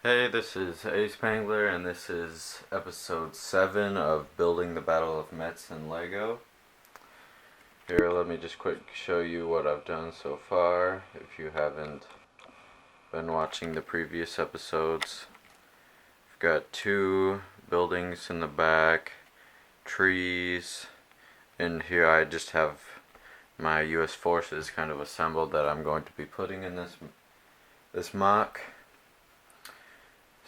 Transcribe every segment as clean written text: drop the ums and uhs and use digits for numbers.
Hey, this is ASpengler, and this is episode 7 of Building the Battle of Metz in Lego. Here, let me just quick show you what I've done so far, if you haven't been watching the previous episodes. I've got 2 buildings in the back, trees, and here I just have my US forces kind of assembled that I'm going to be putting in this mock.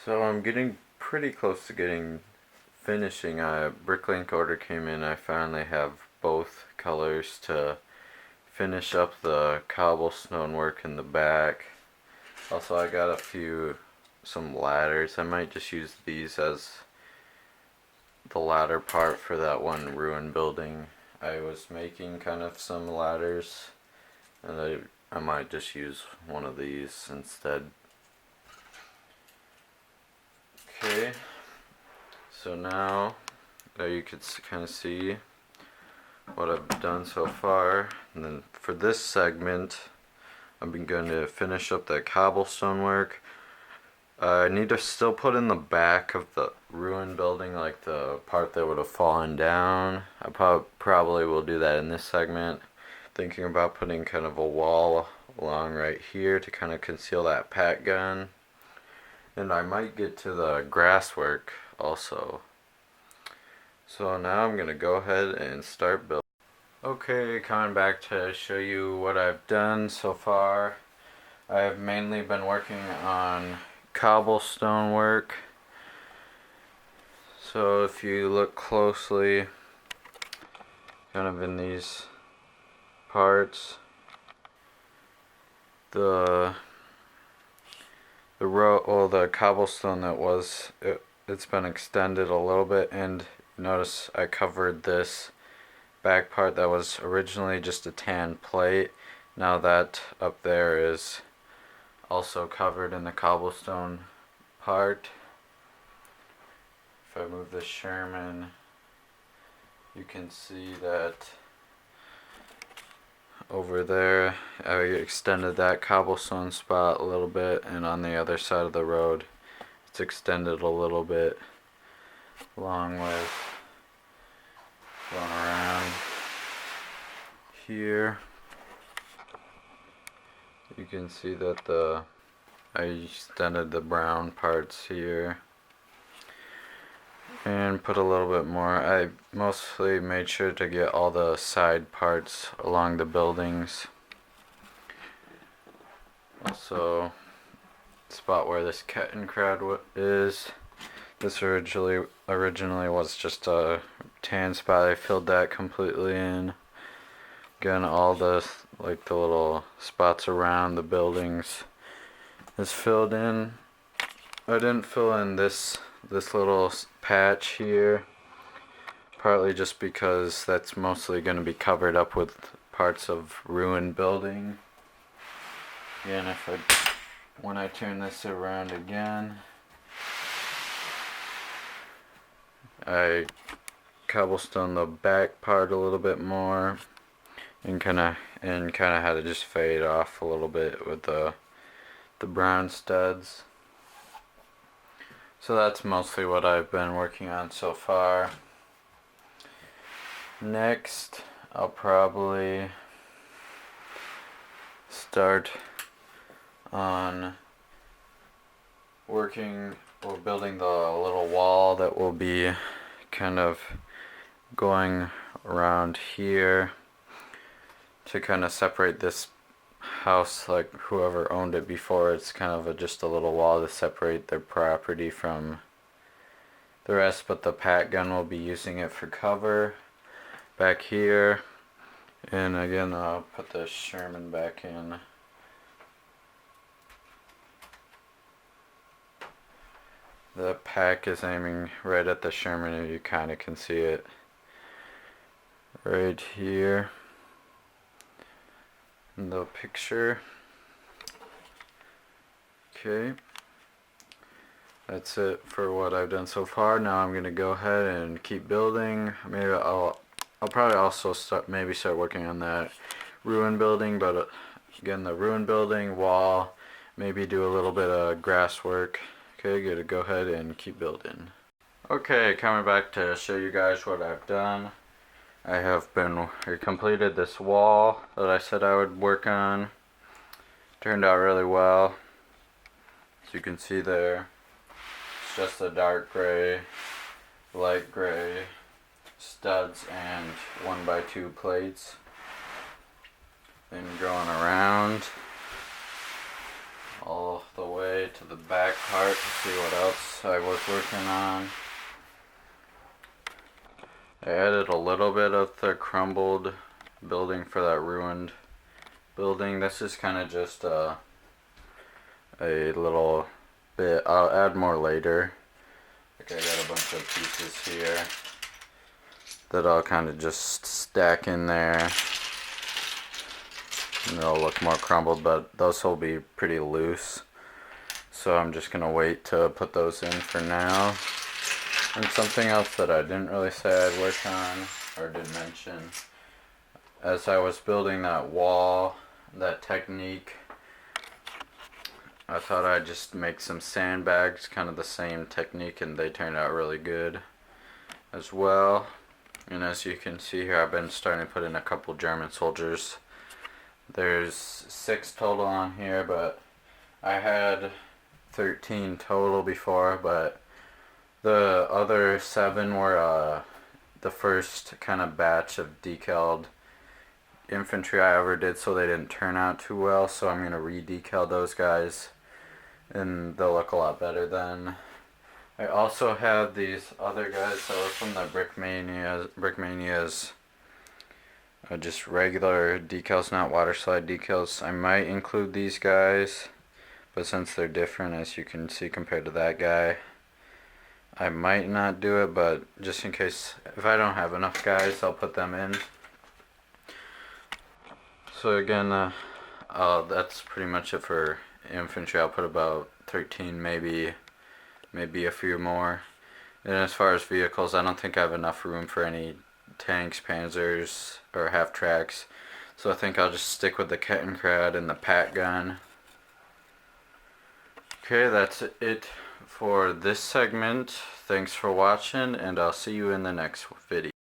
So I'm getting pretty close to finishing. A bricklink order came in. I finally have both colors to finish up the cobblestone work in the back. Also, I got some ladders. I might just use these as the ladder part for that one ruin building. I was making kind of some ladders, and I might just use one of these instead. Okay, so now you could kind of see what I've done so far, and then for this segment I'm going to finish up the cobblestone work. I need to still put in the back of the ruin building, like the part that would have fallen down. I probably will do that in this segment. Thinking about putting kind of a wall along right here to kind of conceal that pack gun. And I might get to the grass work also. So now I'm going to go ahead and start building. Okay, coming back to show you what I've done so far. I have mainly been working on cobblestone work. So if you look closely, kind of in these parts, the cobblestone it's been extended a little bit, and notice I covered this back part that was originally just a tan plate. Now that up there is also covered in the cobblestone part. If I move the Sherman, you can see that over there I extended that cobblestone spot a little bit, and on the other side of the road it's extended a little bit, along with going around here. You can see that I extended the brown parts here and put a little bit more. I mostly made sure to get all the side parts along the buildings. Also, the spot where this kitten crowd is, this originally was just a tan spot. I filled that completely in. Again, all the little spots around the buildings is filled in. I didn't fill in this little patch here, partly just because that's mostly going to be covered up with parts of ruined building. Again, when I turn this around again, I cobblestone the back part a little bit more, and kind of had to just fade off a little bit with the brown studs. So that's mostly what I've been working on so far. Next, I'll probably start on working or building the little wall that will be kind of going around here to kind of separate this house, like whoever owned it before. It's kind of just a little wall to separate their property from the rest, but the pack gun will be using it for cover back here. And again, I'll put the Sherman back in. The pack is aiming right at the Sherman, and you kind of can see it right here in the picture. Okay, that's it for what I've done so far. Now I'm gonna go ahead and keep building. Maybe I'll probably also start working on that ruin building, but again, the ruin building wall, maybe do a little bit of grass work, Okay, good to go ahead and keep building. Okay, coming back to show you guys what I've done. I completed this wall that I said I would work on. Turned out really well. As you can see there, it's just a dark gray, light gray studs and 1x2 plates. Then going around all the way to the back part to see what else I was working on. I added a little bit of the crumbled building for that ruined building. This is kind of just a little bit. I'll add more later. Like I got a bunch of pieces here that I'll kind of just stack in there. And they'll look more crumbled, but those will be pretty loose. So I'm just going to wait to put those in for now. And something else that I didn't really say I'd work on, or did mention, as I was building that wall, that technique, I thought I'd just make some sandbags, kind of the same technique, and they turned out really good as well. And as you can see here, I've been starting to put in a couple German soldiers. There's 6 total on here, but I had 13 total before, but the other 7 were the first kind of batch of decaled infantry I ever did, so they didn't turn out too well, so I'm going to re-decal those guys, and they'll look a lot better then. I also have these other guys that were from the Brickmanias, just regular decals, not water slide decals. I might include these guys, but since they're different, as you can see compared to that guy, I might not do it, but just in case, if I don't have enough guys, I'll put them in. So again, that's pretty much it for infantry. I'll put about 13, maybe a few more. And as far as vehicles, I don't think I have enough room for any tanks, panzers, or half tracks. So I think I'll just stick with the Kettenkrad and the Pat gun. Okay, that's it for this segment. Thanks for watching, and I'll see you in the next video.